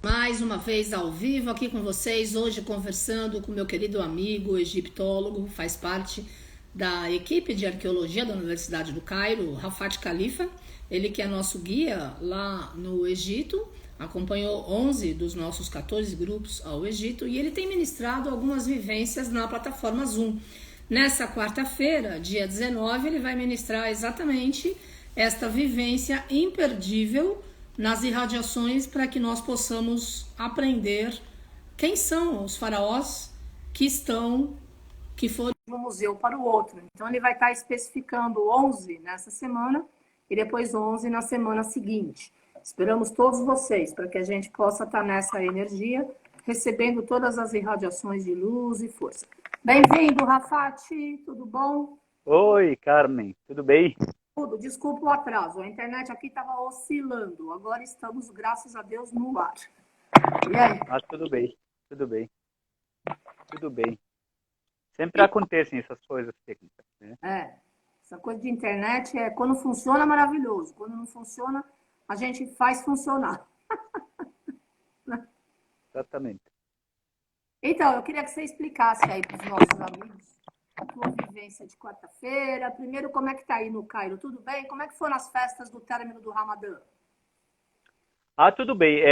Mais uma vez ao vivo aqui com vocês, hoje conversando com meu querido amigo egiptólogo, faz parte da equipe de arqueologia da Universidade do Cairo, Rafat Khalifa, ele que é nosso guia lá no Egito, acompanhou 11 dos nossos 14 grupos ao Egito e ele tem ministrado algumas vivências na plataforma Zoom. Nessa quarta-feira, dia 19, ele vai ministrar exatamente esta vivência imperdível nas irradiações para que nós possamos aprender quem são os faraós que foram de um museu para o outro. Então ele vai estar especificando 11 nessa semana e depois 11 na semana seguinte. Esperamos todos vocês para que a gente possa estar nessa energia, recebendo todas as irradiações de luz e força. Bem-vindo, Rafati, tudo bom? Oi, Carmen, tudo bem? Tudo, desculpa o atraso, a internet aqui estava oscilando, agora estamos, graças a Deus, no ar. E aí? Ah, tudo bem, tudo bem, tudo bem. Sempre acontecem essas coisas técnicas, né? Essa coisa de internet é quando funciona maravilhoso, quando não funciona, a gente faz funcionar. Exatamente. Então, eu queria que você explicasse aí para os nossos amigos a tua vivência de quarta-feira. Primeiro, como é que tá aí no Cairo? Tudo bem? Como é que foram as festas do término do Ramadã? Ah, tudo bem.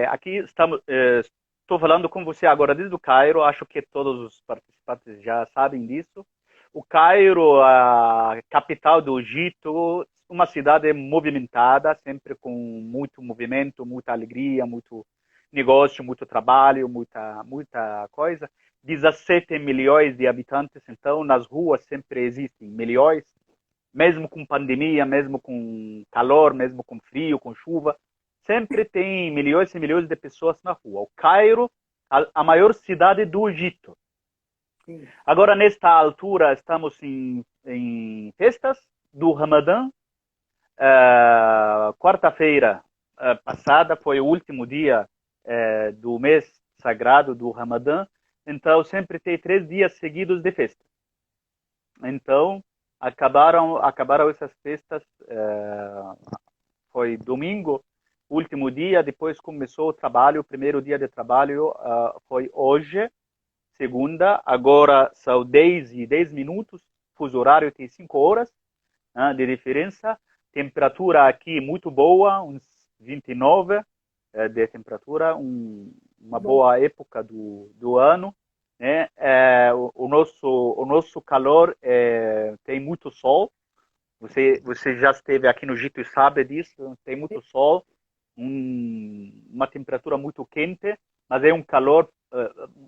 Aqui estamos, estou falando com você agora desde o Cairo. Acho que todos os participantes já sabem disso. O Cairo, a capital do Egito, uma cidade movimentada, sempre com muito movimento, muita alegria, muito negócio, muito trabalho, muita coisa. 17 milhões de habitantes, então nas ruas sempre existem milhões, mesmo com pandemia, mesmo com calor, mesmo com frio, com chuva, sempre tem milhões e milhões de pessoas na rua. O Cairo, a maior cidade do Egito. Sim. Agora, nesta altura, estamos em festas do Ramadã. Quarta-feira passada foi o último dia do mês sagrado do Ramadã. Então, sempre tem 3 dias seguidos de festa. Então, acabaram essas festas. Foi domingo, último dia. Depois começou o trabalho. O primeiro dia de trabalho foi hoje, segunda. Agora são 10 e 10 minutos. Fuso horário tem 5 horas de diferença. Temperatura aqui muito boa, uns 29 de temperatura. Uma Bom, boa época do ano. Né? O nosso calor tem muito sol. Você já esteve aqui no Egito e sabe disso. Tem muito sol, uma temperatura muito quente, mas é um calor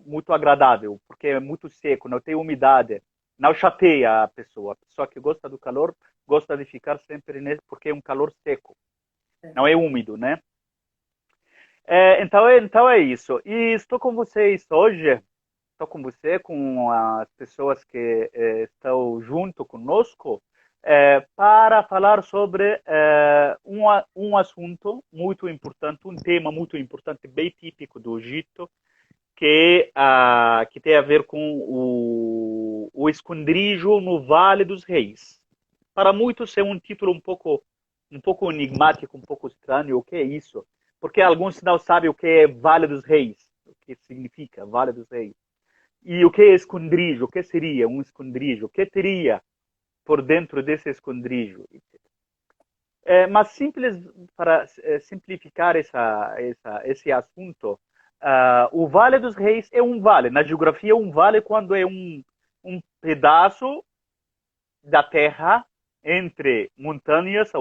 muito agradável, porque é muito seco, não tem umidade, não chateia a pessoa. A pessoa que gosta do calor gosta de ficar sempre nele, porque é um calor seco, não é úmido, né? Então é isso. E estou com vocês hoje. Estou com você, com as pessoas que estão junto conosco, para falar sobre um assunto muito importante, um tema muito importante, bem típico do Egito, que tem a ver com o esconderijo no Vale dos Reis. Para muitos é um título um pouco enigmático, um pouco estranho. O que é isso? Porque alguns não sabem o que é Vale dos Reis, o que significa Vale dos Reis. E o que é esconderijo? O que seria um esconderijo? O que teria por dentro desse esconderijo? Mas simples, para simplificar esse assunto, o Vale dos Reis é um vale. Na geografia, um vale quando é um pedaço da terra entre montanhas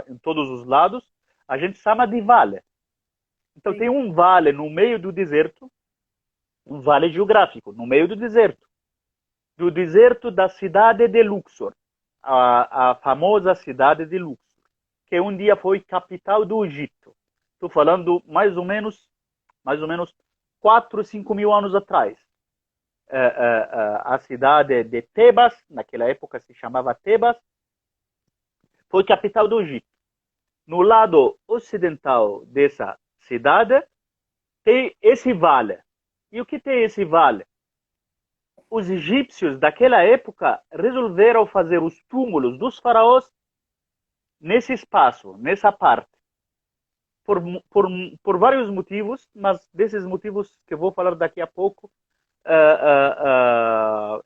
em todos os lados, a gente chama de vale. Então sim. tem um vale no meio do deserto, um vale geográfico, no meio do deserto da cidade de Luxor, a famosa cidade de Luxor, que um dia foi capital do Egito. Estou falando mais ou menos 4, 5 mil anos atrás. A cidade de Tebas, naquela época se chamava Tebas, foi capital do Egito. No lado ocidental dessa cidade tem esse vale. E o que tem esse vale? Os egípcios daquela época resolveram fazer os túmulos dos faraós nesse espaço, nessa parte. por, por, por vários motivos, mas desses motivos que eu vou falar daqui a pouco,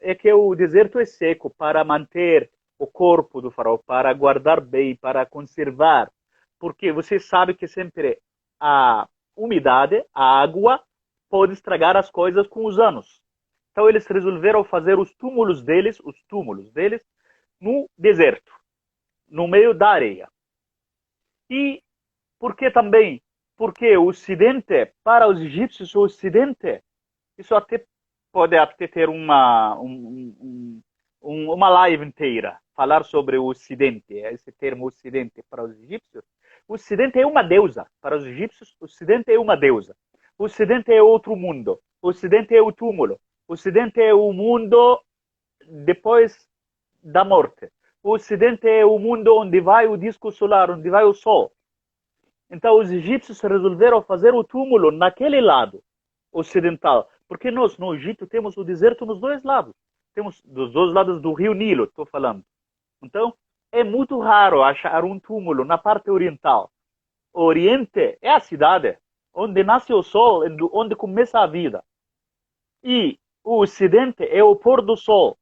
é que o deserto é seco para manter o corpo do faraó, para guardar bem, para conservar, porque você sabe que sempre a umidade, a água, pode estragar as coisas com os anos. Então eles resolveram fazer os túmulos deles, no deserto, no meio da areia. E por que também? Porque o Ocidente, para os egípcios, o Ocidente, isso até pode até ter uma live inteira, falar sobre o Ocidente, esse termo Ocidente para os egípcios. O Ocidente é uma deusa. Para os egípcios, o Ocidente é uma deusa. O Ocidente é outro mundo. O Ocidente é o túmulo. O Ocidente é o mundo depois da morte. O Ocidente é o mundo onde vai o disco solar, onde vai o Sol. Então, os egípcios resolveram fazer o túmulo naquele lado ocidental, porque nós, no Egito, temos o deserto nos dois lados. Temos dos dois lados do rio Nilo, estou falando. Então, é muito raro achar um túmulo na parte oriental. O Oriente é a cidade onde nasce o sol, onde começa a vida. E o Ocidente é o pôr do sol,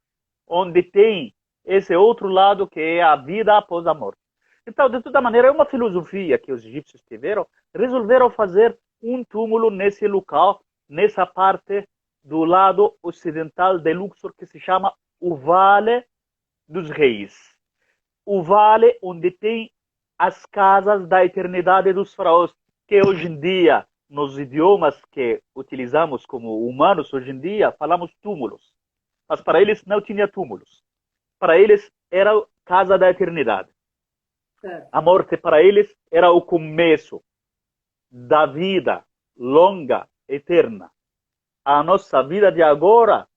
onde tem esse outro lado que é a vida após a morte. Então, de toda maneira, é uma filosofia que os egípcios tiveram, resolveram fazer um túmulo nesse local, nessa parte do lado ocidental de Luxor, que se chama o Vale dos Reis. O vale onde tem as casas da eternidade dos faraós, que hoje em dia, nos idiomas que utilizamos como humanos, hoje em dia, falamos túmulos. Mas para eles não tinha túmulos. Para eles era a casa da eternidade. A morte para eles era o começo da vida longa, eterna. A nossa vida de agora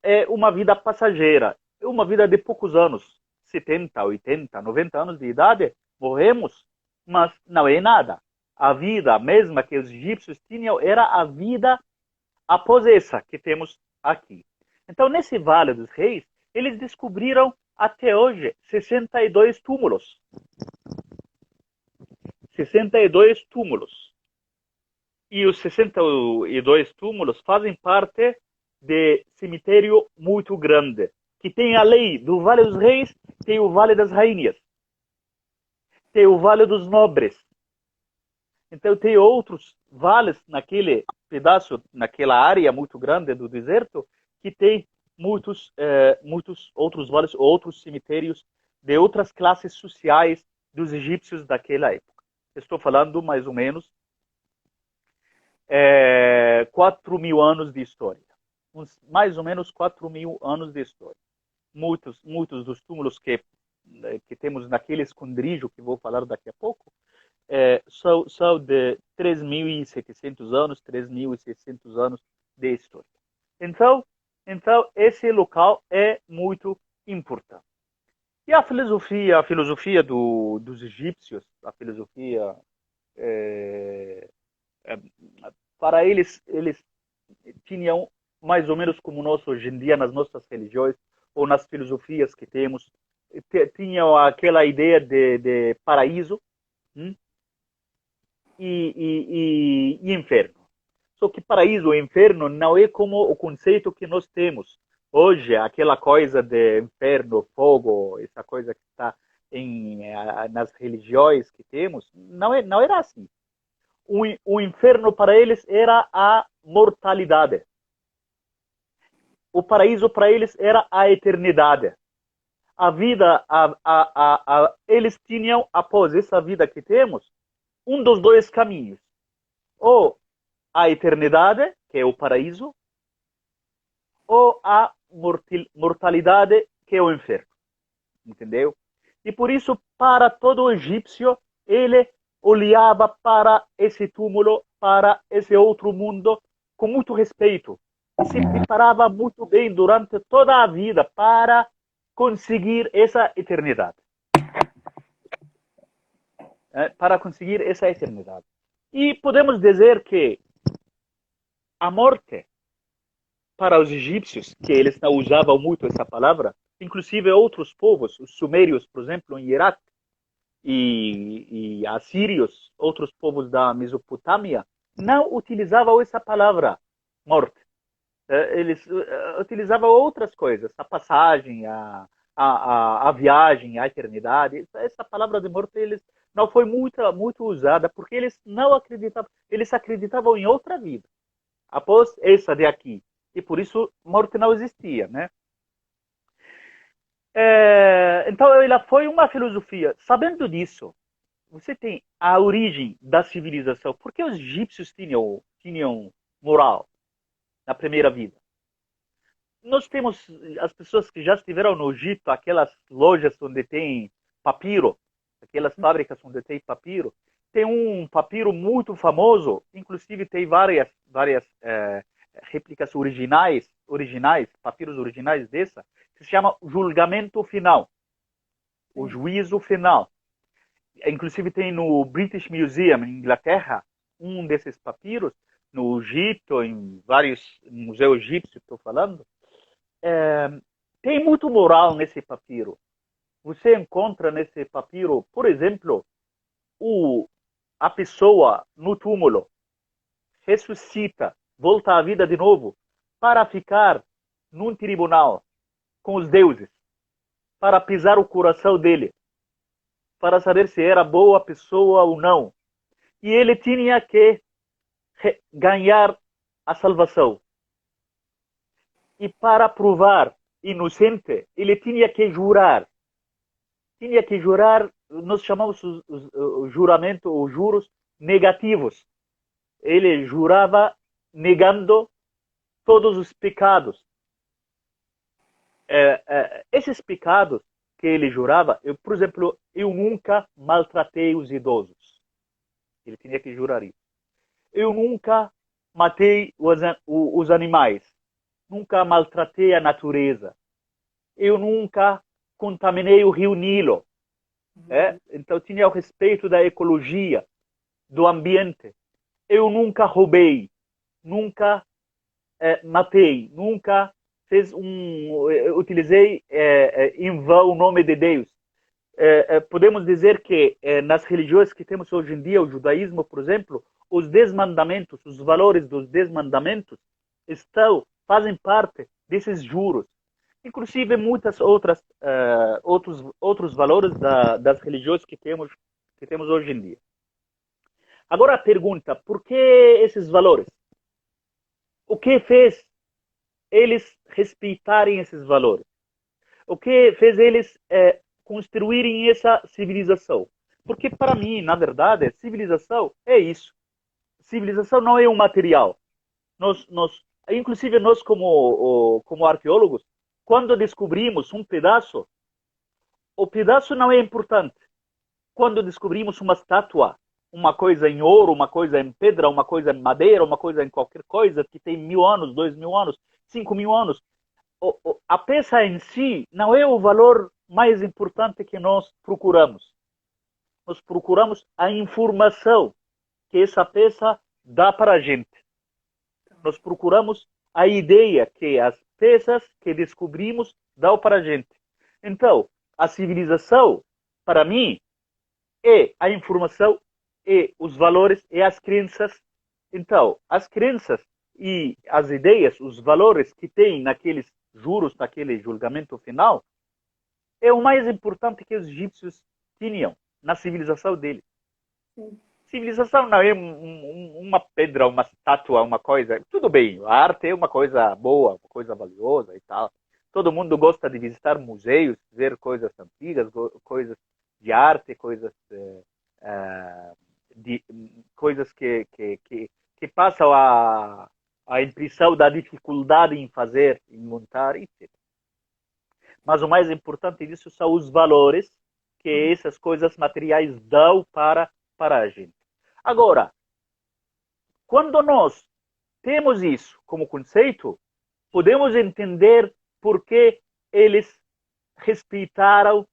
é uma vida passageira, é uma vida de poucos anos, 70, 80, 90 anos de idade, morremos, mas não é nada. A vida mesma que os egípcios tinham era a vida após essa que temos aqui. Então, nesse Vale dos Reis, eles descobriram até hoje 62 túmulos. 62 túmulos. E os 62 túmulos fazem parte de cemitério muito grande, que tem além do Vale dos Reis, tem o Vale das Rainhas, tem o Vale dos Nobres. Então tem outros vales naquele pedaço, naquela área muito grande do deserto, que tem muitos outros vales, outros cemitérios de outras classes sociais dos egípcios daquela época. Estou falando mais ou menos 4.000 anos de história. Mais ou menos 4.000 anos de história. Muitos dos túmulos que temos naquele esconderijo que vou falar daqui a pouco são de 3.700 anos, 3.600 anos de história. Então, esse local é muito importante. E a filosofia dos egípcios, a filosofia para eles tinham mais ou menos como nós hoje em dia nas nossas religiões ou nas filosofias que temos, tinham aquela ideia de paraíso e inferno. Só que paraíso e inferno não é como o conceito que nós temos hoje, aquela coisa de inferno, fogo, essa coisa que está nas religiões que temos, não era assim. O inferno para eles era a mortalidade. O paraíso para eles era a eternidade. A vida, eles tinham, após essa vida que temos, um dos dois caminhos. Ou a eternidade, que é o paraíso, ou a mortalidade, que é o inferno. Entendeu? E por isso, para todo egípcio, ele olhava para esse túmulo, para esse outro mundo, com muito respeito. E se preparava muito bem durante toda a vida para conseguir essa eternidade. Para conseguir essa eternidade. E podemos dizer que a morte, para os egípcios, que eles não usavam muito essa palavra, inclusive outros povos, os sumérios, por exemplo, em Iraque, e assírios, outros povos da Mesopotâmia, não utilizavam essa palavra morte. Eles utilizavam outras coisas, a passagem, a viagem, a eternidade. Essa palavra de morte eles não foi muito usada porque eles não acreditavam, eles acreditavam em outra vida após essa de aqui, e por isso morte não existia, né? Então ela foi uma filosofia. Sabendo disso, você tem a origem da civilização. Por que os egípcios tinham moral na primeira vida? Nós temos as pessoas que já estiveram no Egito, aquelas lojas onde tem papiro, aquelas fábricas onde tem papiro. Tem um papiro muito famoso, inclusive tem várias réplicas originais, papiros originais dessa, que se chama Julgamento Final, o Juízo Final. Inclusive tem no British Museum, em Inglaterra, um desses papiros, no Egito, em vários museus egípcios, estou falando. Tem muito moral nesse papiro. Você encontra nesse papiro, por exemplo, a pessoa no túmulo ressuscita, volta à vida de novo, para ficar num tribunal com os deuses, para pisar o coração dele, para saber se era boa pessoa ou não. E ele tinha que ganhar a salvação. E para provar inocente, ele tinha que jurar. Nós chamamos o juramento, os juros negativos. Ele jurava negando todos os pecados. Esses pecados que ele jurava, por exemplo, eu nunca maltratei os idosos. Ele tinha que jurar isso. Eu nunca matei os animais. Nunca maltratei a natureza. Eu nunca contaminei o rio Nilo. Então tinha o respeito da ecologia, do ambiente. Eu nunca roubei, nunca matei, nunca utilizei em vão o nome de Deus. Podemos dizer que nas religiões que temos hoje em dia, o judaísmo, por exemplo, os 10 mandamentos, os valores dos 10 mandamentos fazem parte desses juros. Inclusive muitas outros valores das religiões que temos hoje em dia. Agora a pergunta, por que esses valores? O que fez eles respeitarem esses valores? O que fez eles construírem essa civilização? Porque para mim, na verdade, civilização é isso. Civilização não é um material. Inclusive nós como arqueólogos, quando descobrimos um pedaço, o pedaço não é importante. Quando descobrimos uma estátua, uma coisa em ouro, uma coisa em pedra, uma coisa em madeira, uma coisa em qualquer coisa que tem 1000 anos, 2000 anos, 5000 anos, a peça em si não é o valor mais importante que nós procuramos. Nós procuramos a informação que essa peça dá para a gente. Nós procuramos a ideia que as peças que descobrimos dão para a gente. Então, a civilização, para mim, é a informação, é os valores, é as crenças. Então, as crenças e as ideias, os valores que tem naqueles juros, naquele julgamento final, é o mais importante que os egípcios tinham na civilização deles. Civilização não é uma pedra, uma estátua, uma coisa. Tudo bem, a arte é uma coisa boa, uma coisa valiosa e tal. Todo mundo gosta de visitar museus, ver coisas antigas, coisas de arte, coisas coisas que passam a impressão da dificuldade em fazer, em montar, etc. Mas o mais importante disso são os valores que essas coisas materiais dão para a gente. Agora, quando nós temos isso como conceito, podemos entender por que eles respeitaram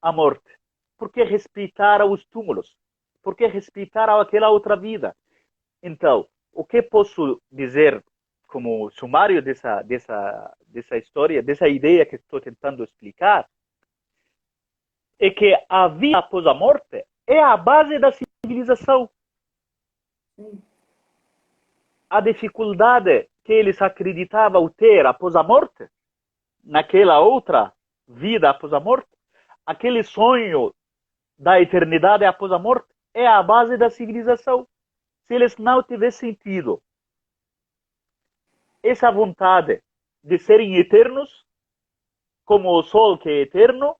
a morte, por que respeitaram os túmulos, por que respeitaram aquela outra vida. Então, o que posso dizer como sumário dessa história, dessa ideia que estou tentando explicar, é que a vida após a morte é a base da civilização. A dificuldade que eles acreditavam ter após a morte, naquela outra vida após a morte, aquele sonho da eternidade após a morte, é a base da civilização. Se eles não tivessem tido essa vontade de serem eternos, como o sol que é eterno,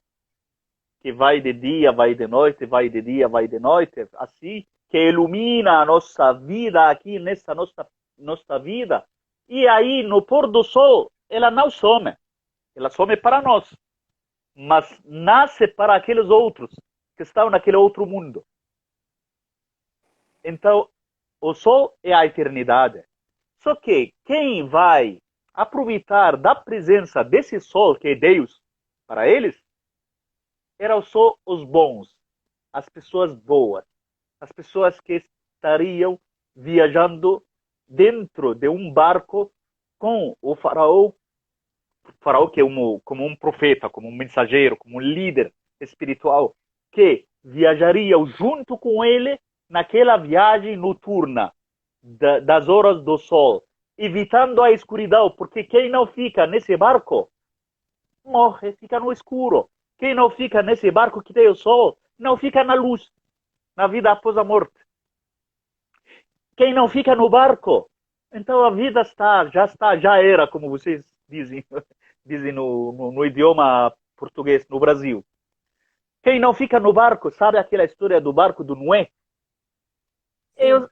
que vai de dia, vai de noite, vai de dia, vai de noite, assim, que ilumina a nossa vida aqui nessa nossa vida, e aí no pôr do sol ela não some, ela some para nós, mas nasce para aqueles outros que estão naquele outro mundo. Então, o sol é a eternidade. Só que quem vai aproveitar da presença desse sol, que é Deus, para eles, eram só os bons, as pessoas boas, as pessoas que estariam viajando dentro de um barco com o faraó que é como um profeta, como um mensageiro, como um líder espiritual, que viajariam junto com ele naquela viagem noturna das horas do sol, evitando a escuridão, porque quem não fica nesse barco morre, fica no escuro. Quem não fica nesse barco que tem o sol, não fica na luz, na vida após a morte. Quem não fica no barco, então a vida já era, como vocês dizem no idioma português, no Brasil. Quem não fica no barco, sabe aquela história do barco do Noé?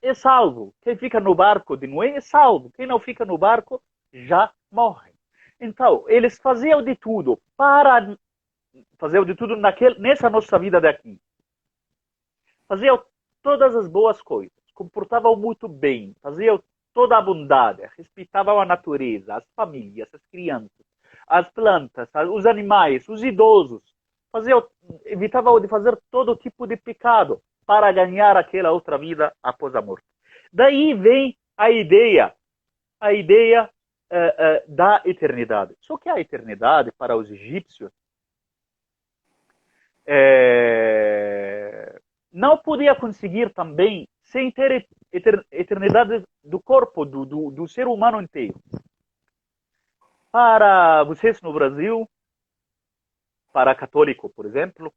É salvo. Quem fica no barco de Noé é salvo. Quem não fica no barco já morre. Então, eles faziam de tudo nessa nossa vida daqui. Faziam todas as boas coisas, comportavam muito bem, faziam toda a bondade, respeitavam a natureza, as famílias, as crianças, as plantas, os animais, os idosos. Evitavam de fazer todo tipo de pecado para ganhar aquela outra vida após a morte. Daí vem a ideia da eternidade. Só que a eternidade, para os egípcios, não podia conseguir também sem ter eternidade do corpo, do ser humano inteiro. Para vocês no Brasil, para católico, por exemplo,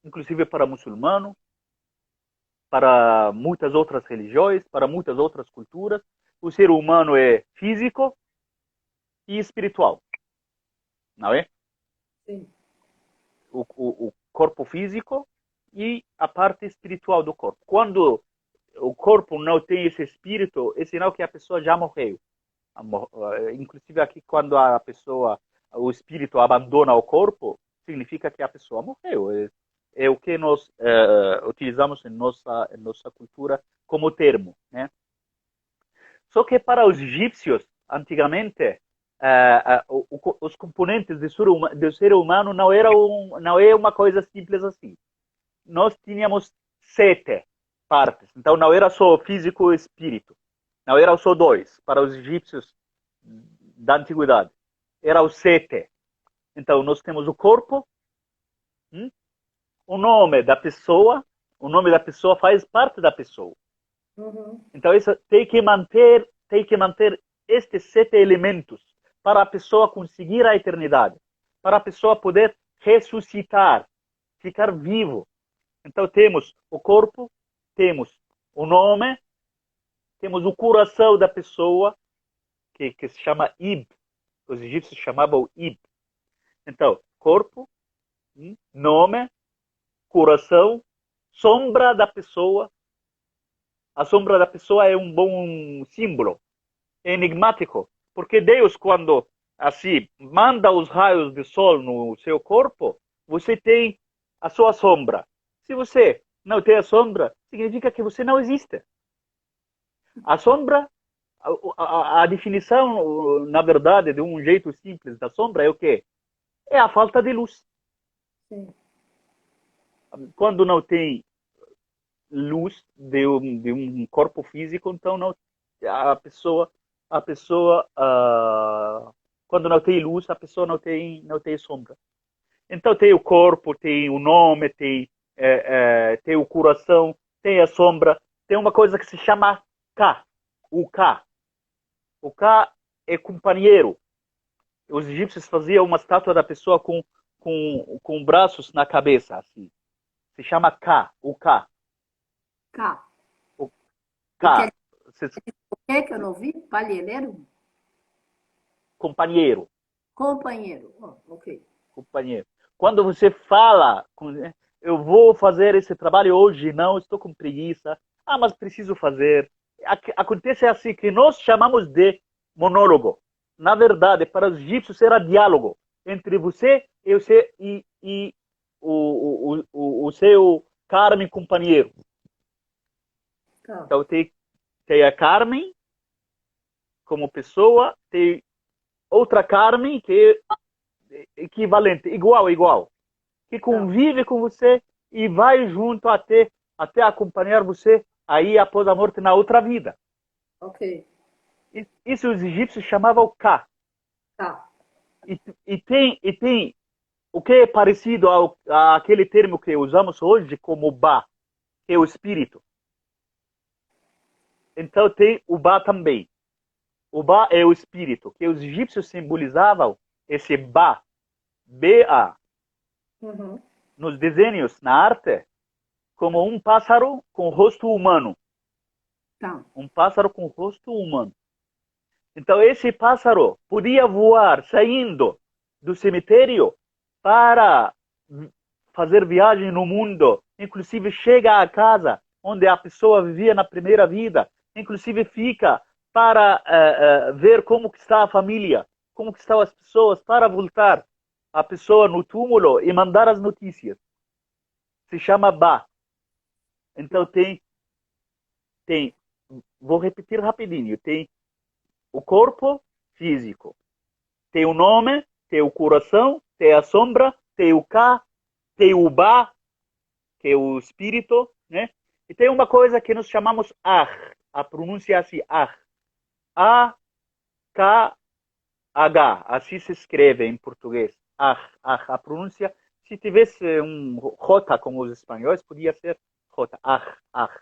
inclusive para muçulmano, para muitas outras religiões, para muitas outras culturas, o ser humano é físico e espiritual, não é? Sim. O corpo físico e a parte espiritual do corpo. Quando o corpo não tem esse espírito, é sinal que a pessoa já morreu. Inclusive aqui, quando o espírito abandona o corpo, significa que a pessoa morreu. É o que nós utilizamos em nossa cultura como termo, né? Só que para os egípcios, antigamente, os componentes do ser humano não é uma coisa simples assim. Nós tínhamos 7 partes. Então não era só físico e espírito. Não eram só 2 para os egípcios da antiguidade. Eram 7. Então nós temos o corpo, o nome da pessoa faz parte da pessoa. Uhum. Então isso tem que manter estes 7 elementos para a pessoa conseguir a eternidade, para a pessoa poder ressuscitar, ficar vivo. Então temos o corpo, temos o nome, temos o coração da pessoa, que se chama Ib. Os egípcios chamavam Ib. Então, corpo, nome, coração, sombra da pessoa. A sombra da pessoa é um bom símbolo, é enigmático, porque Deus, quando assim manda os raios de sol no seu corpo, você tem a sua sombra. Se você não tem a sombra, significa que você não existe. A sombra, a definição, na verdade, de um jeito simples da sombra é o quê? É a falta de luz. Sim. Quando não tem luz de um corpo físico, então não, a pessoa quando não tem luz, a pessoa não tem sombra. Então tem o corpo, tem o nome, tem o coração, tem a sombra, tem uma coisa que se chama Ka, o Ka. O Ka é companheiro. Os egípcios faziam uma estátua da pessoa com braços na cabeça, assim. Se chama Ka, o Ka. Cá. O O que é Ka, que eu não vi? Palheiro? companheiro. Companheiro. Oh, ok. Companheiro. Quando você fala, eu vou fazer esse trabalho hoje, não, estou com preguiça, mas preciso fazer. Acontece assim que nós chamamos de monólogo. Na verdade, para os egípcios era diálogo entre você e o seu Carmen companheiro. Tá. Então tem a Carmen como pessoa, tem outra Carmen que é equivalente, igual, que Tá. convive com você e vai junto até acompanhar você aí após a morte na outra vida. Ok. Isso os egípcios chamavam Ka. Tá. E tem o que é parecido àquele termo que usamos hoje como Ba, que é o espírito. Então tem o Ba também. O Ba é o espírito, que os egípcios simbolizavam esse Ba, B-A, Uhum. nos desenhos, na arte, como um pássaro com rosto humano. Tá. Um pássaro com rosto humano. Então esse pássaro podia voar saindo do cemitério para fazer viagem no mundo, inclusive chega à casa onde a pessoa vivia na primeira vida, inclusive fica para ver como que está a família, como que estão as pessoas, para voltar a pessoa no túmulo e mandar as notícias. Se chama Ba. Então tem, vou repetir rapidinho, tem o corpo físico, tem o nome, tem o coração, tem a sombra, tem o Ka, tem o Ba, que é o espírito, né? E tem uma coisa que nós chamamos Ar, a pronúncia é assim, Ar. A-K-H, assim se escreve em português. Ar, Ar. A pronúncia, se tivesse um J como os espanhóis, podia ser J, Ar, Ar.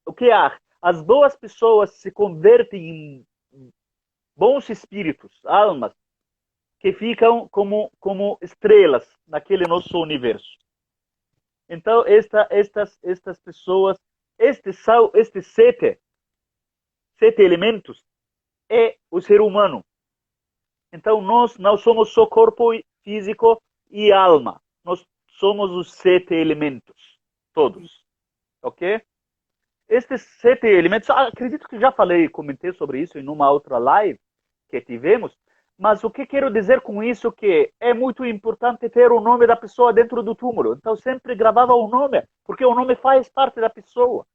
O que é Ar? As boas pessoas se convertem em bons espíritos, almas, que ficam como estrelas naquele nosso universo. Então, estas pessoas, estes sete elementos, é o ser humano. Então, nós não somos só corpo físico e alma. Nós somos os 7 elementos, todos. Ok? Estes 7 elementos, acredito que já falei, comentei sobre isso em uma outra live que tivemos, mas o que quero dizer com isso é que é muito importante ter o nome da pessoa dentro do túmulo. Então sempre gravava o nome, porque o nome faz parte da pessoa.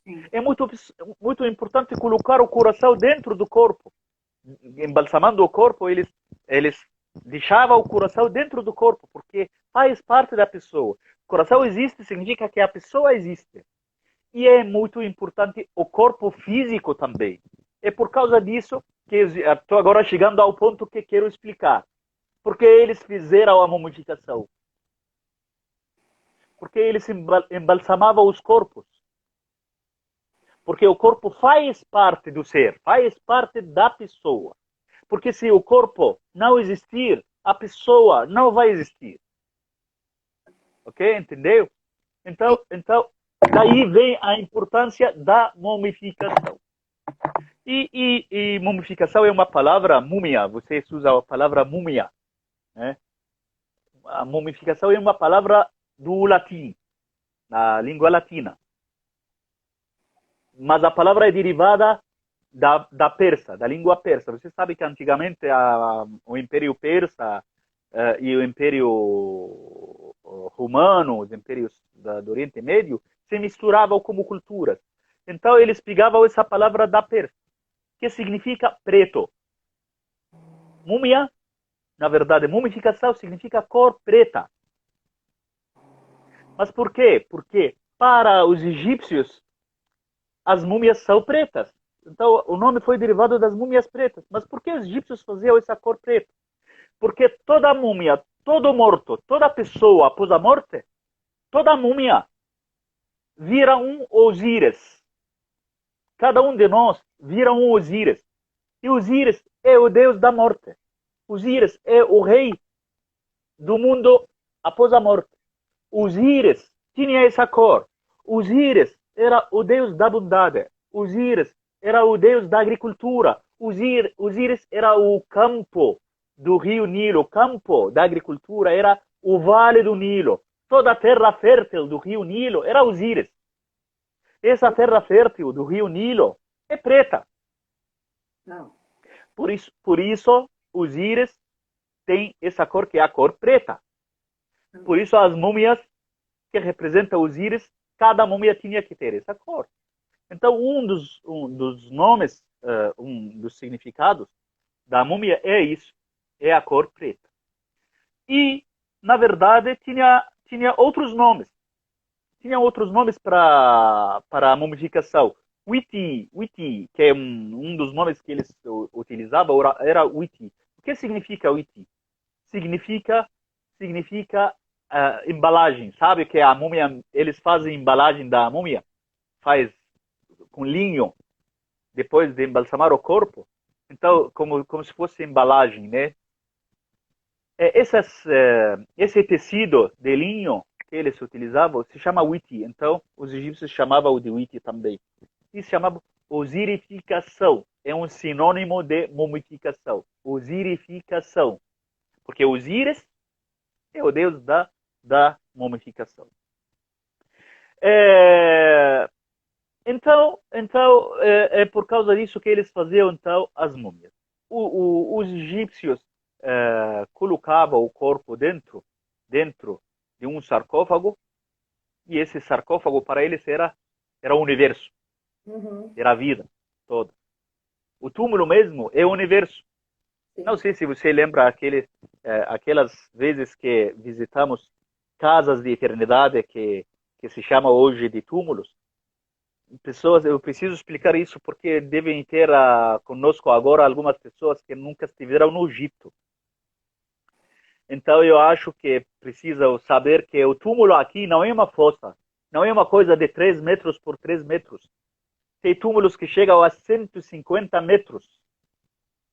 Sim. É muito importante colocar o coração dentro do corpo. Embalsamando o corpo, eles deixavam o coração dentro do corpo, porque faz parte da pessoa. O coração existe, significa que a pessoa existe. E é muito importante o corpo físico também. É por causa disso que estou agora chegando ao ponto que quero explicar. Porque eles fizeram a mumificação. Porque eles embalsamavam os corpos. Porque o corpo faz parte do ser, faz parte da pessoa. Porque se o corpo não existir, a pessoa não vai existir. Ok? Entendeu? Então daí vem a importância da mumificação. E mumificação é uma palavra, múmia, vocês usam a palavra múmia. Né? A mumificação é uma palavra do latim, da língua latina. Mas a palavra é derivada da persa, da língua persa. Você sabe que antigamente o Império Persa e o Império Romano, os impérios do Oriente Médio, se misturavam como culturas. Então eles pegavam essa palavra da Pérsia, que significa preto. Múmia, na verdade, mumificação significa cor preta. Mas por quê? Porque para os egípcios as múmias são pretas. Então o nome foi derivado das múmias pretas. Mas por que os egípcios faziam essa cor preta? Porque toda múmia, todo morto, toda pessoa após a morte, toda múmia vira um Osíris. Cada um de nós vira um Osíris. E Osíris é o deus da morte. Osíris é o rei do mundo após a morte. Osíris tinha essa cor. Osíris era o deus da bondade. Osíris era o deus da agricultura. Osíris era o campo do rio Nilo. O campo da agricultura era o vale do Nilo. Toda a terra fértil do rio Nilo era Osíris. Essa terra fértil do rio Nilo é preta. Não. Por isso Osíris tem essa cor que é a cor preta. Por isso as múmias que representam Osíris, cada múmia tinha que ter essa cor. Então um dos nomes, um dos significados da múmia é isso, é a cor preta. E na verdade tinha outros nomes. Tinha outros nomes para a mumificação. Witi, que é um dos nomes que eles utilizavam, era Witi. O que significa Witi? Significa embalagem. Sabe que a múmia, eles fazem embalagem da múmia? Faz com linho, depois de embalsamar o corpo. Então, como se fosse embalagem, né? Esse tecido de linho que eles utilizavam se chama Witi. Então, os egípcios chamavam de Witi também. E se chamava osirificação. É um sinônimo de mumificação. Osirificação. Porque Osíris é o deus da mumificação. Então é por causa disso que eles faziam então as múmias. Os egípcios colocavam o corpo dentro de um sarcófago, e esse sarcófago para eles era o universo. Era a vida toda. O túmulo mesmo é o universo. Sim. Não sei se você lembra aquelas vezes que visitamos casas de eternidade que se chama hoje de túmulos. Pessoas, eu preciso explicar isso porque devem ter conosco agora algumas pessoas que nunca estiveram no Egito. Então eu acho que precisa saber que o túmulo aqui não é uma fossa, não é uma coisa de 3 metros por 3 metros. Tem túmulos que chegam a 150 metros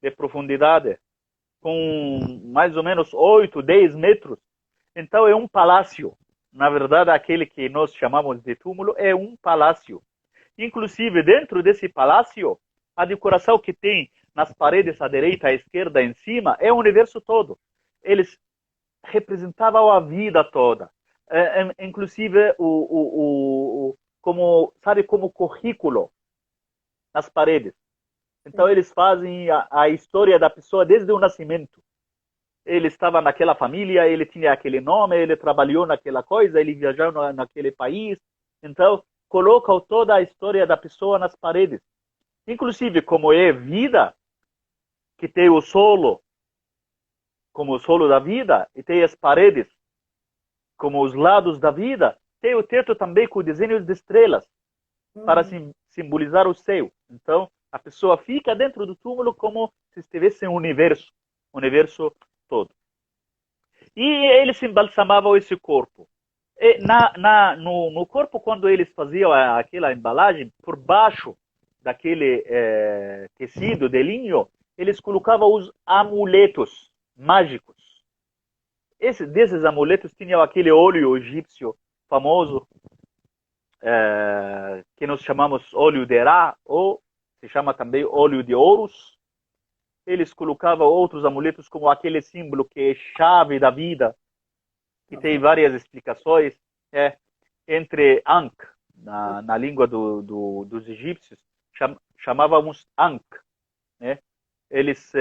de profundidade, com mais ou menos 8, 10 metros. Então é um palácio. Na verdade, aquele que nós chamamos de túmulo é um palácio. Inclusive, dentro desse palácio, a decoração que tem nas paredes à direita, à esquerda, em cima, é o universo todo. Eles representavam a vida toda. Inclusive, como currículo nas paredes. Então, eles fazem a história da pessoa desde o nascimento. Ele estava naquela família, ele tinha aquele nome, ele trabalhou naquela coisa, ele viajou naquele país. Então, colocam toda a história da pessoa nas paredes. Inclusive, como é vida, que tem o solo, como o solo da vida, e tem as paredes, como os lados da vida, tem o teto também com desenhos de estrelas, para simbolizar o céu. Então, a pessoa fica dentro do túmulo como se estivesse em um universo todo. E eles embalsamavam esse corpo. E no corpo, quando eles faziam aquela embalagem, por baixo daquele tecido de linho, eles colocavam os amuletos mágicos. Desses amuletos tinham aquele óleo egípcio famoso, que nós chamamos óleo de Ra, ou se chama também óleo de Horus. Eles colocavam outros amuletos como aquele símbolo que é chave da vida, que tem várias explicações. Entre Ankh, na língua dos egípcios, chamávamos Ankh. Né? Eles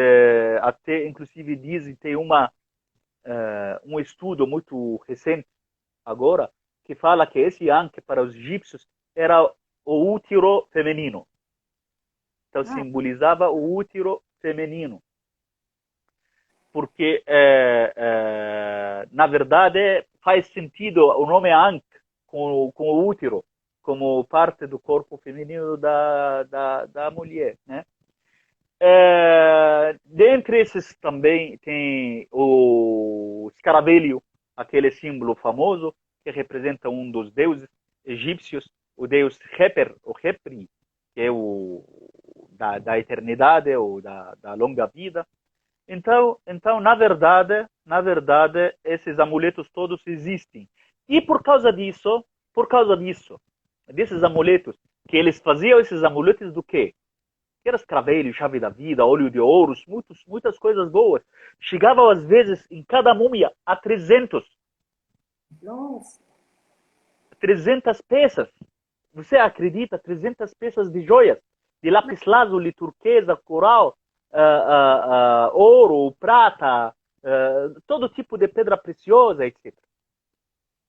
até, inclusive, dizem, tem um estudo muito recente agora, que fala que esse Ankh para os egípcios era o útero feminino. Então, simbolizava o útero feminino. Porque, na verdade, faz sentido o nome Ankh com o útero, como parte do corpo feminino da mulher. Né? Dentre esses também tem o escaravelho, aquele símbolo famoso que representa um dos deuses egípcios, o deus Heper, o Hepri, que é o da eternidade ou da longa vida. Então, na verdade, esses amuletos todos existem. E por causa disso, desses amuletos, que eles faziam esses amuletos do quê? Que era escravelho, chave da vida, óleo de ouros, muitas coisas boas. Chegavam, às vezes, em cada múmia, a 300. Nossa. 300 peças. Você acredita? 300 peças de joias, de lápis-lazuli, turquesa, coral, ouro, prata, todo tipo de pedra preciosa, etc.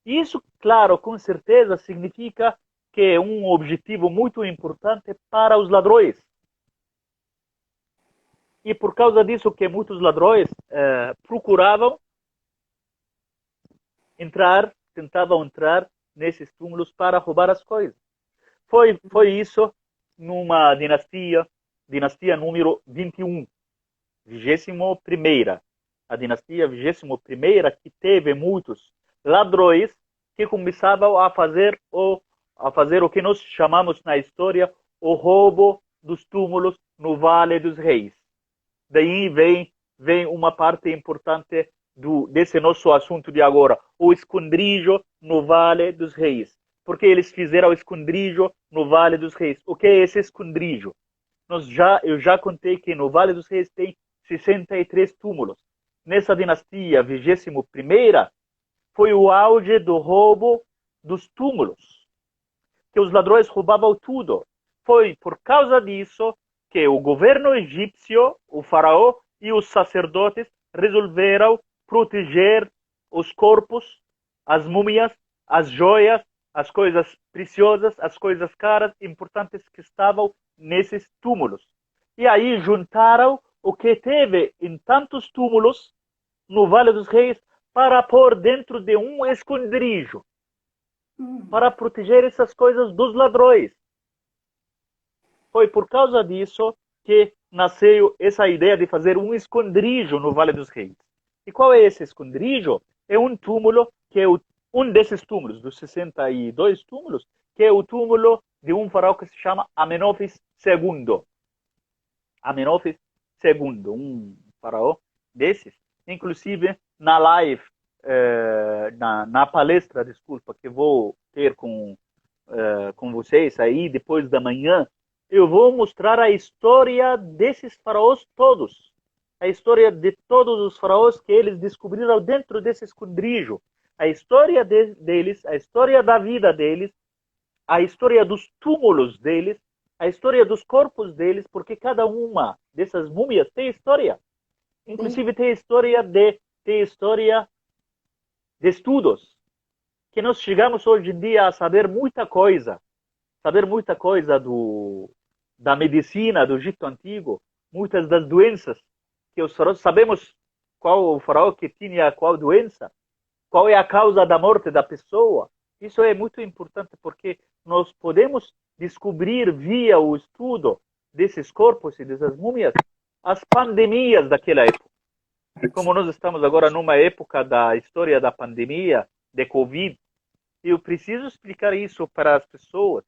Isso, claro, com certeza significa que é um objetivo muito importante para os ladrões. E por causa disso que muitos ladrões procuravam tentavam entrar nesses túmulos para roubar as coisas. Foi isso numa dinastia número 21, 21ª. A dinastia 21ª, que teve muitos ladrões que começavam a fazer o que nós chamamos na história o roubo dos túmulos no Vale dos Reis. Daí vem uma parte importante desse nosso assunto de agora, o esconderijo no Vale dos Reis. Porque eles fizeram o esconderijo no Vale dos Reis. O que é esse esconderijo? Eu já contei que no Vale dos Reis tem 63 túmulos. Nessa dinastia 21ª, foi o auge do roubo dos túmulos, que os ladrões roubavam tudo. Foi por causa disso que o governo egípcio, o faraó e os sacerdotes resolveram proteger os corpos, as múmias, as joias, as coisas preciosas, as coisas caras, importantes que estavam nesses túmulos. E aí juntaram o que teve em tantos túmulos no Vale dos Reis para pôr dentro de um esconderijo, para proteger essas coisas dos ladrões. Foi por causa disso que nasceu essa ideia de fazer um esconderijo no Vale dos Reis. E qual é esse esconderijo? É um túmulo que é um desses túmulos, dos 62 túmulos, que é o túmulo de um faraó que se chama Amenófis II. Amenófis II, um faraó desses. Inclusive, na live, na palestra, desculpa, que vou ter com vocês aí depois da manhã, eu vou mostrar a história desses faraós todos. A história de todos os faraós que eles descobriram dentro desse esconderijo. A história deles, a história da vida deles, a história dos túmulos deles, a história dos corpos deles, porque cada uma dessas múmias tem história. Inclusive tem história de estudos, que nós chegamos hoje em dia a saber muita coisa da medicina do Egito Antigo, muitas das doenças que os faraós, sabemos qual o faraó que tinha qual doença, qual é a causa da morte da pessoa. Isso é muito importante porque nós podemos descobrir via o estudo desses corpos e dessas múmias as pandemias daquela época. Como nós estamos agora numa época da história da pandemia de Covid, eu preciso explicar isso para as pessoas,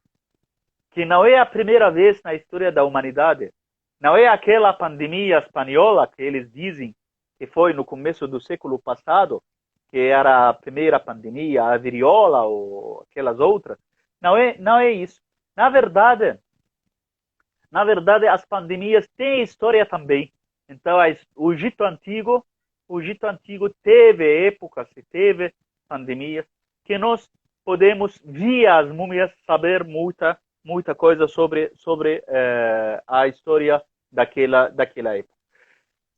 que não é a primeira vez na história da humanidade. Não é aquela pandemia espanhola que eles dizem que foi no começo do século passado, que era a primeira pandemia, a viríola ou aquelas outras. Não é isso. Na verdade, as pandemias têm história também. Então, o Egito Antigo teve épocas e teve pandemias que nós podemos, via as múmias, saber muita coisa sobre a história daquela época.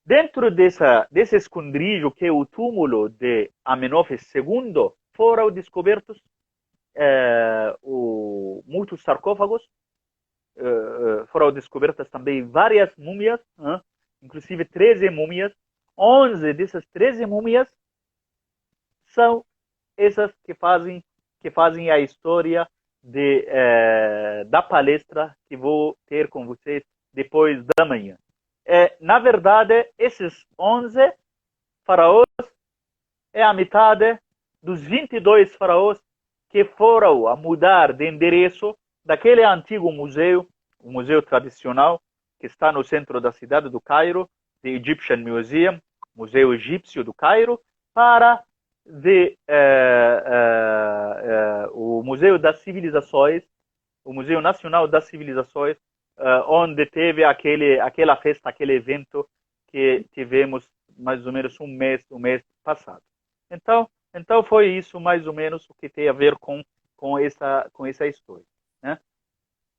Dentro desse esconderijo, que é o túmulo de Amenófis II, foram descobertos muitos sarcófagos, foram descobertas também várias múmias, inclusive 13 múmias. 11 dessas 13 múmias são essas que fazem a história da palestra que vou ter com vocês depois da manhã. na verdade, esses 11 faraós é a metade dos 22 faraós que foram a mudar de endereço daquele antigo museu, o museu tradicional, que está no centro da cidade do Cairo, the Egyptian Museum, Museu Egípcio do Cairo, para o Museu das Civilizações, o Museu Nacional das Civilizações, onde teve aquela festa, aquele evento que tivemos mais ou menos um mês passado. Então foi isso mais ou menos o que tem a ver com essa história, né?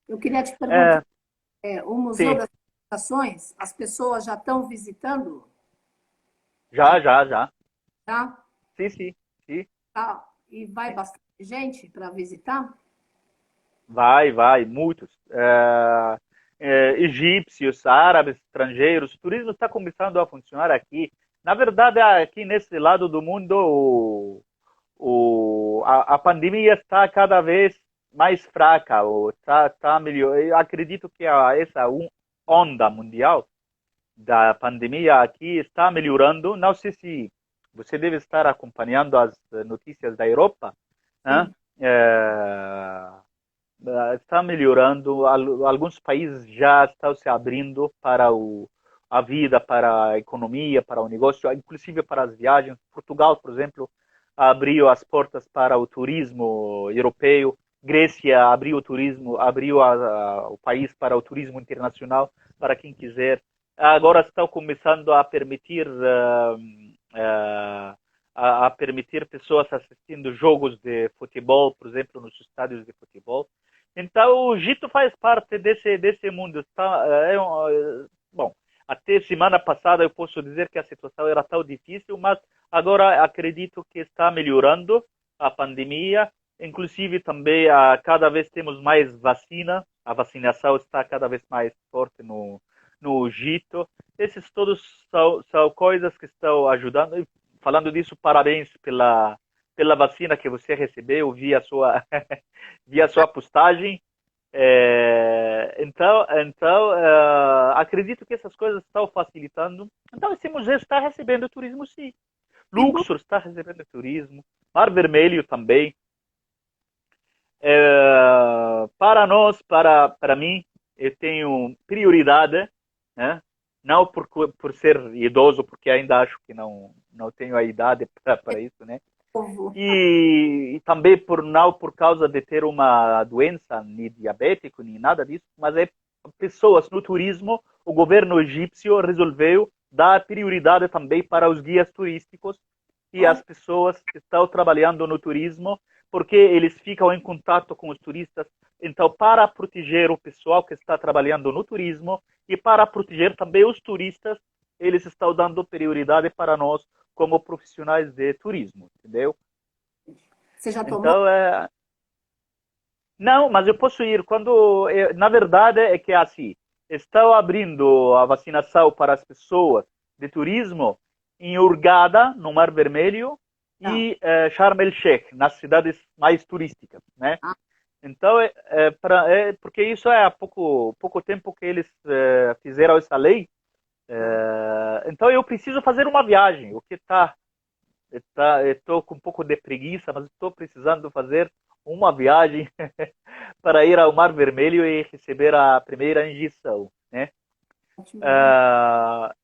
Eu queria te perguntar, o Museu Sim, das Civilizações, as pessoas já estão visitando? já. Já? Sim. Tá. E vai bastante gente para visitar? Vai, muitos. Egípcios, árabes, estrangeiros, o turismo está começando a funcionar aqui. Na verdade, aqui nesse lado do mundo, a pandemia está cada vez mais fraca, ou tá melhor. Eu acredito que essa onda mundial da pandemia aqui está melhorando. Não sei se você deve estar acompanhando as notícias da Europa, né? Sim. Está melhorando. Alguns países já estão se abrindo para a vida, para a economia, para o negócio, inclusive para as viagens. Portugal, por exemplo, abriu as portas para o turismo europeu. Grécia abriu o turismo, abriu o país para o turismo internacional, para quem quiser. Agora estão começando a permitir a permitir pessoas assistindo jogos de futebol, por exemplo, nos estádios de futebol. Então, o Egito faz parte desse mundo. Bom, até semana passada eu posso dizer que a situação era tão difícil, mas agora acredito que está melhorando a pandemia. Inclusive, também, cada vez temos mais vacina. A vacinação está cada vez mais forte no Egito. Esses todos são coisas que estão ajudando. Falando disso, parabéns pela vacina que você recebeu, vi a sua, vi a sua postagem. Então, acredito que essas coisas estão facilitando. Então, esse museu está recebendo turismo, sim. Luxor está recebendo turismo. Mar Vermelho também. Para nós, para mim, eu tenho prioridade, né? Não por ser idoso, porque ainda acho que não tenho a idade para isso, né? E também não por causa de ter uma doença, nem diabético, nem nada disso, mas pessoas no turismo, o governo egípcio resolveu dar prioridade também para os guias turísticos e as pessoas que estão trabalhando no turismo, porque eles ficam em contato com os turistas. Então, para proteger o pessoal que está trabalhando no turismo e para proteger também os turistas, eles estão dando prioridade para nós como profissionais de turismo, entendeu? Você já tomou? Então, não, mas eu posso ir na verdade é que assim, estão abrindo a vacinação para as pessoas de turismo em Hurghada, no Mar Vermelho, e Sharm el-Sheikh, nas cidades mais turísticas, né? Então, porque isso há pouco tempo que eles fizeram essa lei. Então, eu preciso fazer uma viagem, o que estou com um pouco de preguiça, mas estou precisando fazer uma viagem para ir ao Mar Vermelho e receber a primeira injeção, né?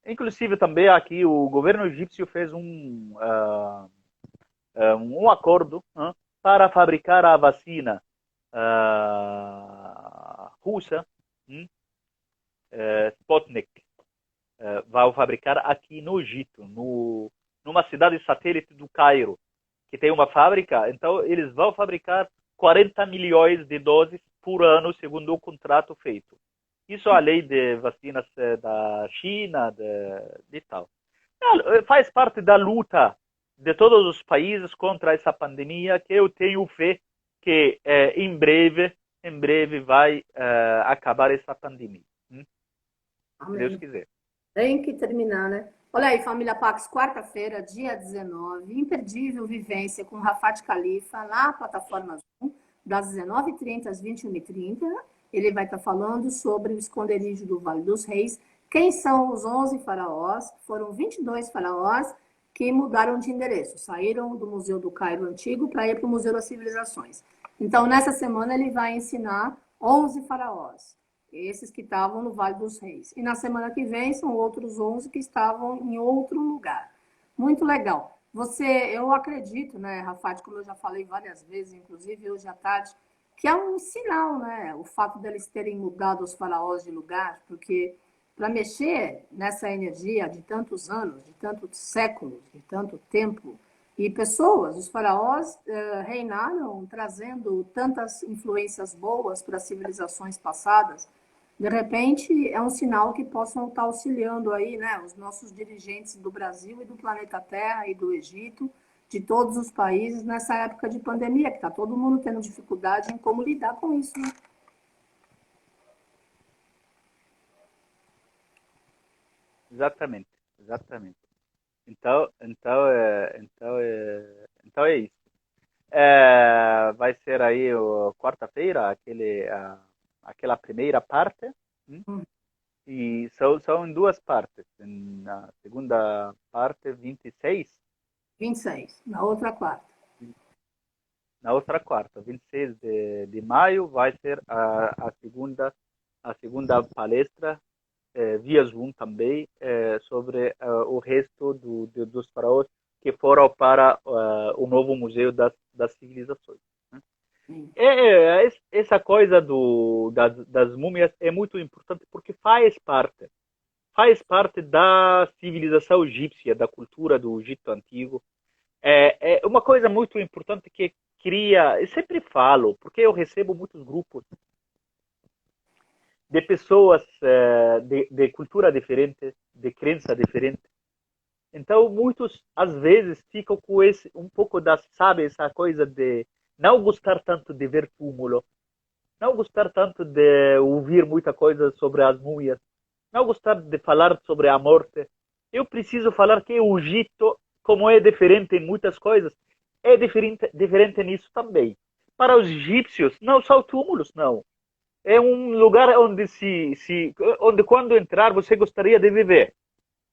Inclusive também aqui o governo egípcio fez um acordo para fabricar a vacina russa, Sputnik, vai fabricar aqui no Egito, numa cidade satélite do Cairo, que tem uma fábrica. Então, eles vão fabricar 40 milhões de doses por ano, segundo o contrato feito. Isso é a lei de vacinas da China, de tal. Faz parte da luta de todos os países contra essa pandemia, que eu tenho fé que em breve vai acabar essa pandemia. Se Deus quiser. Tem que terminar, né? Olha aí, Família Pax, quarta-feira, dia 19, imperdível vivência com Rafat Khalifa na plataforma Zoom, das 19h30 às 21h30. Ele vai estar falando sobre o esconderijo do Vale dos Reis. Quem são os 11 faraós? Foram 22 faraós que mudaram de endereço, saíram do Museu do Cairo Antigo para ir para o Museu das Civilizações. Então, nessa semana, ele vai ensinar 11 faraós, esses que estavam no Vale dos Reis. E na semana que vem, são outros 11 que estavam em outro lugar. Muito legal. Eu acredito, né, Rafat, como eu já falei várias vezes, inclusive hoje à tarde, que é um sinal, né, o fato deles terem mudado os faraós de lugar, porque para mexer nessa energia de tantos anos, de tantos séculos, de tanto tempo, e pessoas, os faraós reinaram trazendo tantas influências boas para as civilizações passadas. De repente, é um sinal que possam estar auxiliando aí, né, os nossos dirigentes do Brasil e do planeta Terra e do Egito, de todos os países nessa época de pandemia, que está todo mundo tendo dificuldade em como lidar com isso, né? Exatamente, exatamente. Então é isso. Vai ser aí quarta-feira, aquela primeira parte, hum? E são em duas partes. Na segunda parte, 26, 26, na outra quarta. na outra quarta, 26 de maio, vai ser a segunda palestra, via Zoom também, sobre o resto dos faraós que foram para o novo Museu das Civilizações. Né? Essa coisa das múmias é muito importante porque faz parte da civilização egípcia, da cultura do Egito Antigo. É uma coisa muito importante que eu sempre falo, porque eu recebo muitos grupos de pessoas de cultura diferente, de crença diferente. Então, muitos, às vezes, ficam com um pouco sabe, essa coisa de não gostar tanto de ver túmulo, não gostar tanto de ouvir muita coisa sobre as múmias, não gostar de falar sobre a morte. Eu preciso falar que o Egito, como é diferente em muitas coisas, é diferente nisso também. Para os egípcios, não são túmulos, não. É um lugar onde quando entrar você gostaria de viver.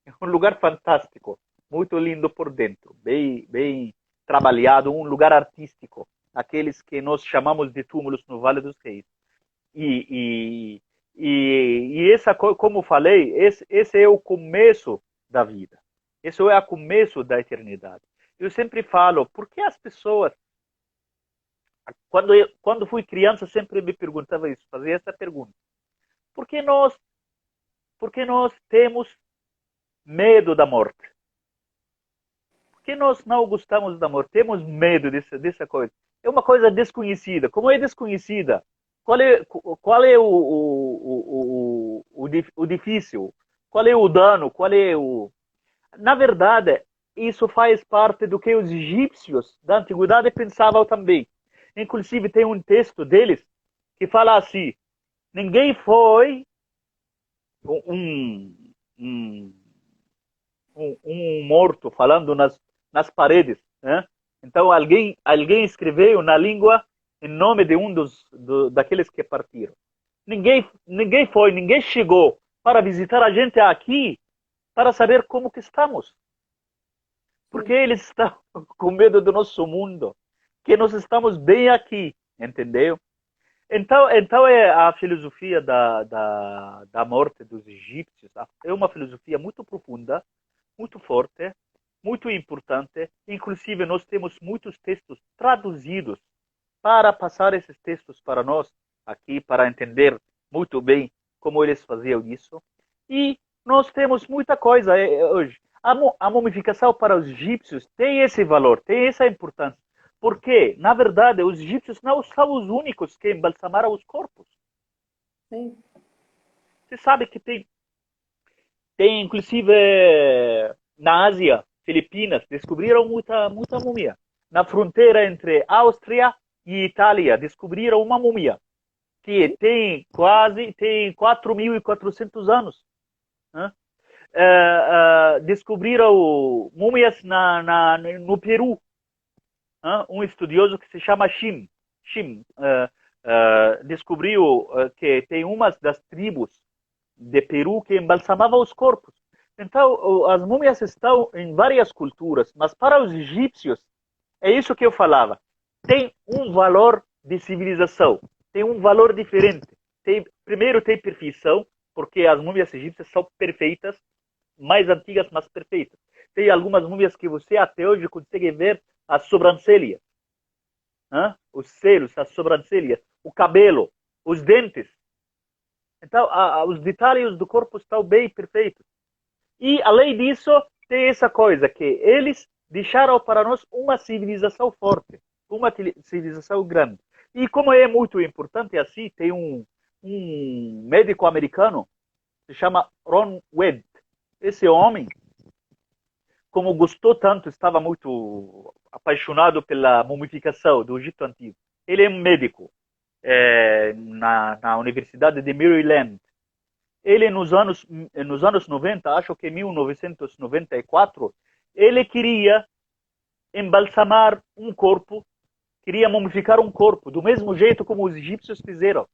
É um lugar fantástico, muito lindo por dentro, bem trabalhado, um lugar artístico, aqueles que nós chamamos de túmulos no Vale dos Reis. E essa, como falei, esse é o começo da vida. Esse é o começo da eternidade. Eu sempre falo, por que as pessoas, quando fui criança, sempre me perguntava isso, fazia essa pergunta. Por que nós temos medo da morte? Por que nós não gostamos da morte? Temos medo dessa coisa. É uma coisa desconhecida. Como é desconhecida? Qual é o difícil? Qual é o dano? Na verdade, isso faz parte do que os egípcios da antiguidade pensavam também. Inclusive, tem um texto deles que fala assim: ninguém foi um, um, um morto falando nas paredes. Né? Então, alguém escreveu na língua em nome de daqueles que partiram. Ninguém chegou para visitar a gente aqui para saber como que estamos. Porque eles estão com medo do nosso mundo, que nós estamos bem aqui, entendeu? Então é a filosofia da morte dos egípcios. É uma filosofia muito profunda, muito forte, muito importante. Inclusive, nós temos muitos textos traduzidos para passar esses textos para nós aqui, para entender muito bem como eles faziam isso. E nós temos muita coisa hoje. A mumificação para os egípcios tem esse valor, tem essa importância. Porque, na verdade, os egípcios não são os únicos que embalsamaram os corpos. Sim. Você sabe que tem inclusive, na Ásia, Filipinas, descobriram muita múmia. Na fronteira entre Áustria e Itália, descobriram uma múmia que tem 4.400 anos. Né? Descobriram múmias no Peru. Um estudioso que se chama Shim descobriu que tem umas das tribos de Peru que embalsamava os corpos. Então, as múmias estão em várias culturas, mas para os egípcios, é isso que eu falava, tem um valor de civilização, tem um valor diferente. Primeiro, tem perfeição, porque as múmias egípcias são perfeitas, mais antigas, mas perfeitas. Tem algumas múmias que você até hoje consegue ver as sobrancelhas, os selos, as sobrancelhas, o cabelo, os dentes. Então, os detalhes do corpo estão bem perfeitos. E, além disso, tem essa coisa que eles deixaram para nós uma civilização forte, uma civilização grande. E como é muito importante assim, tem um médico americano, se chama Ron Webb. Esse homem, como gostou tanto, estava muito apaixonado pela mumificação do Egito Antigo. Ele é um médico na Universidade de Maryland. Ele, nos anos 90, acho que em 1994, ele queria embalsamar um corpo, queria mumificar um corpo, do mesmo jeito como os egípcios fizeram.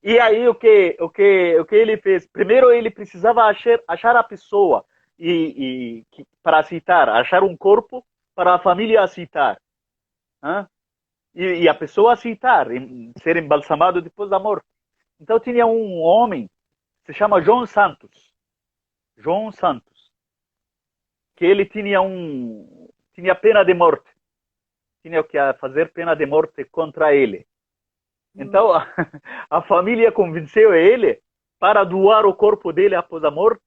E aí o que ele fez? Primeiro ele precisava achar a pessoa para aceitar, achar um corpo para a família aceitar, e a pessoa aceitar ser embalsamado depois da morte. Então tinha um homem, se chama João Santos, que ele tinha pena de morte, tinha que fazer pena de morte contra ele. Então, a família convenceu ele para doar o corpo dele após a morte,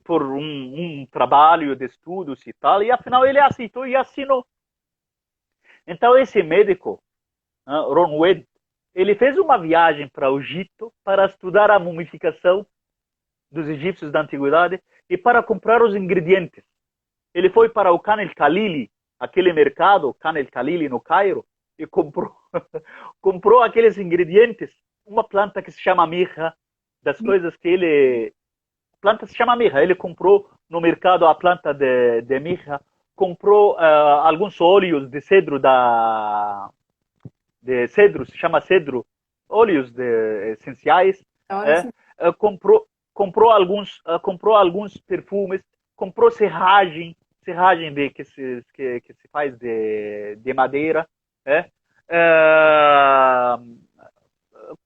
por um trabalho de estudos e tal, e afinal ele aceitou e assinou. Então, esse médico, Ron Webb, ele fez uma viagem para o Egito para estudar a mumificação dos egípcios da antiguidade e para comprar os ingredientes. Ele foi para o Khan el-Khalili, aquele mercado, Khan el-Khalili no Cairo, e comprou aqueles ingredientes, uma planta que se chama mirra, das coisas que ele... A planta se chama mirra, ele comprou no mercado a planta de mirra, comprou alguns óleos de cedro se chama cedro, óleos essenciais, comprou alguns perfumes, comprou serragem que se faz de madeira,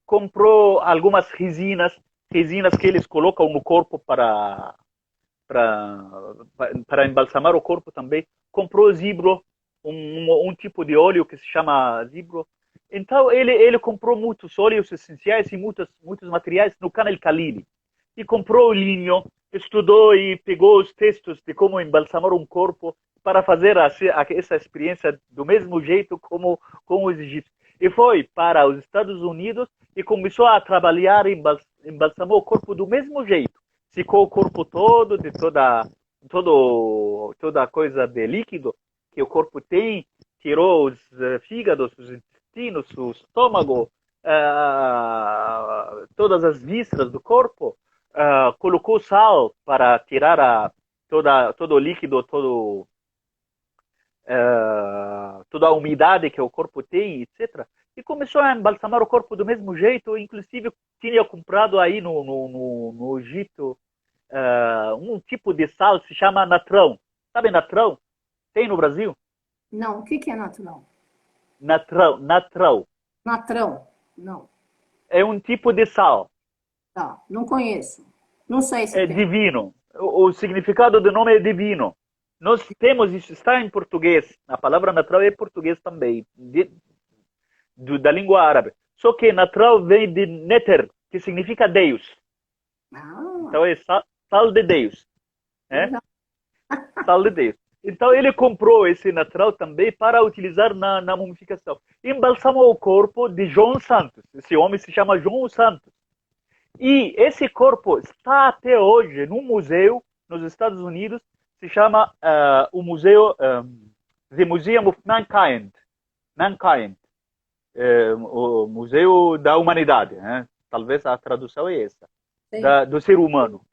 comprou algumas resinas que eles colocam no corpo para embalsamar o corpo também. Comprou zibro, um tipo de óleo que se chama zibro. Então ele comprou muitos óleos essenciais e muitos materiais no Khan el-Khalili. E comprou o linho, estudou e pegou os textos de como embalsamar um corpo para fazer essa experiência do mesmo jeito como os egípcios. E foi para os Estados Unidos e começou a trabalhar e embalsamou o corpo do mesmo jeito. Secou o corpo todo, de toda coisa de líquido que o corpo tem, tirou os fígados, os intestinos, o estômago, todas as vísceras do corpo, colocou sal para tirar todo o líquido, toda a umidade que o corpo tem, etc. E começou a embalsamar o corpo do mesmo jeito, inclusive tinha comprado aí no Egito um tipo de sal que se chama natrão. Sabe natrão? Tem no Brasil? Não, o que é natrão? Natrão. Natrão, não. É um tipo de sal. Tá, não conheço. Não sei se É tem. divino. O significado do nome é divino. Nós temos isso, está em português. A palavra natural é português também, da língua árabe. Só que natural vem de neter, que significa Deus. Então é sal de Deus. Sal de Deus. Então ele comprou esse natural também para utilizar na mumificação. Embalsamou o corpo de João Santos. Esse homem se chama João Santos. E esse corpo está até hoje num museu nos Estados Unidos, se chama o museu The Museum of Mankind, o Museu da Humanidade, né? Talvez a tradução é essa, do ser humano,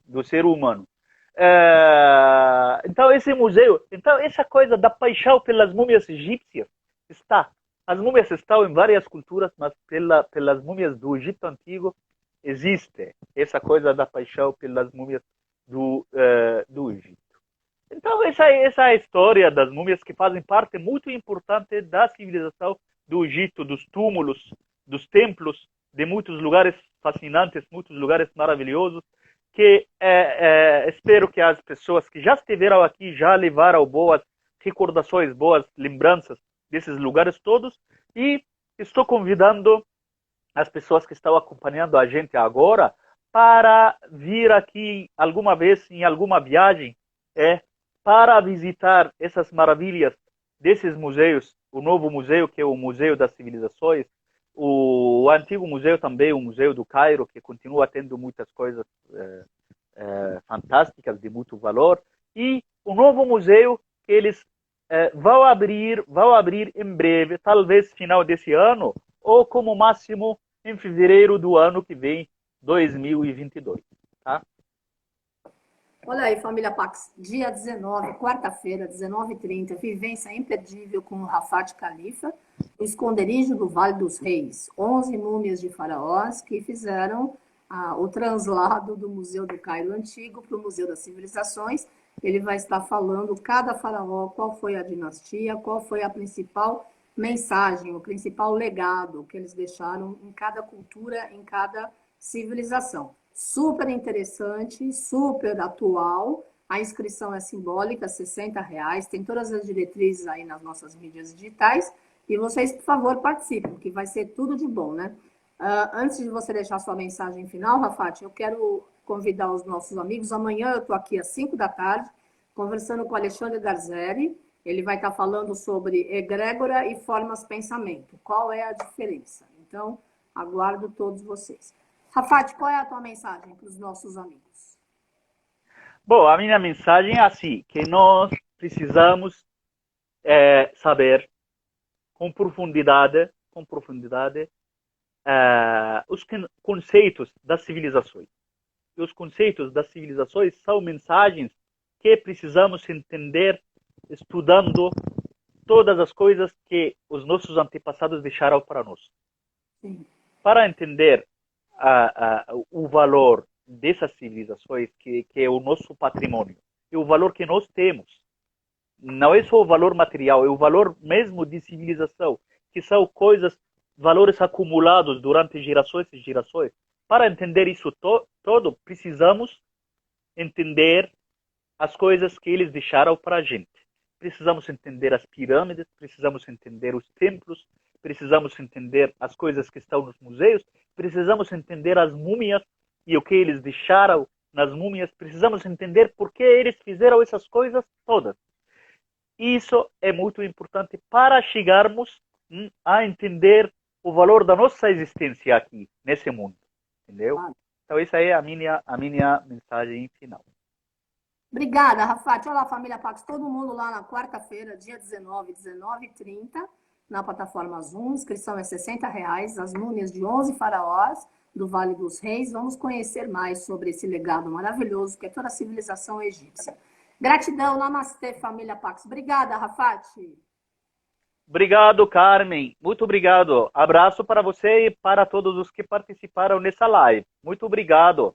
então esse museu, então essa coisa da paixão pelas múmias egípcias está As múmias estão em várias culturas, mas pelas múmias do Egito Antigo existe essa coisa da paixão pelas múmias do Egito. Então, essa é a história das múmias que fazem parte muito importante da civilização do Egito, dos túmulos, dos templos, de muitos lugares fascinantes, muitos lugares maravilhosos, que espero que as pessoas que já estiveram aqui já levaram boas recordações, boas lembranças desses lugares todos, e estou convidando as pessoas que estão acompanhando a gente agora para vir aqui alguma vez em alguma viagem, para visitar essas maravilhas desses museus, o novo museu, que é o Museu das Civilizações, o antigo museu também, o Museu do Cairo, que continua tendo muitas coisas fantásticas, de muito valor, e o novo museu que eles vão abrir em breve, talvez final desse ano, ou como máximo em fevereiro do ano que vem, 2022, tá? Olha aí, família Pax, dia 19, quarta-feira, 19h30, vivência imperdível com o Rafat Khalifa, o esconderijo do Vale dos Reis. 11 múmias de faraós que fizeram o translado do Museu do Cairo Antigo para o Museu das Civilizações. Ele vai estar falando cada faraó, qual foi a dinastia, qual foi a principal mensagem, o principal legado que eles deixaram em cada cultura, em cada civilização. Super interessante, super atual. A inscrição é simbólica, R$60. Tem todas as diretrizes aí nas nossas mídias digitais. E vocês, por favor, participem, que vai ser tudo de bom, né? Antes de você deixar sua mensagem final, Rafat, eu quero convidar os nossos amigos. Amanhã eu estou aqui às 5 da tarde, conversando com o Alexandre Garzeri. Ele vai estar falando sobre egrégora e formas pensamento. Qual é a diferença? Então, aguardo todos vocês. Rafat, qual é a tua mensagem para os nossos amigos? Bom, a minha mensagem é assim, que nós precisamos saber com profundidade os conceitos das civilizações. E os conceitos das civilizações são mensagens que precisamos entender estudando todas as coisas que os nossos antepassados deixaram para nós. Sim. Para entender o valor dessas civilizações, que é o nosso patrimônio, é o valor que nós temos. Não é só o valor material, é o valor mesmo de civilização, que são coisas, valores acumulados durante gerações e gerações. Para entender isso todo, precisamos entender as coisas que eles deixaram para a gente. Precisamos entender as pirâmides, precisamos entender os templos, precisamos entender as coisas que estão nos museus, precisamos entender as múmias e o que eles deixaram nas múmias, precisamos entender por que eles fizeram essas coisas todas. Isso é muito importante para chegarmos a entender o valor da nossa existência aqui, nesse mundo. Entendeu? Então, essa é a minha mensagem final. Obrigada, Rafat. Olá, família Pax. Todo mundo lá na quarta-feira, dia 19, 19h30, na plataforma Zoom. A inscrição é R$60. As múmias de 11 faraós do Vale dos Reis. Vamos conhecer mais sobre esse legado maravilhoso que é toda a civilização egípcia. Gratidão, namastê, família Pax. Obrigada, Rafat. Obrigado, Carmen. Muito obrigado. Abraço para você e para todos os que participaram nessa live. Muito obrigado.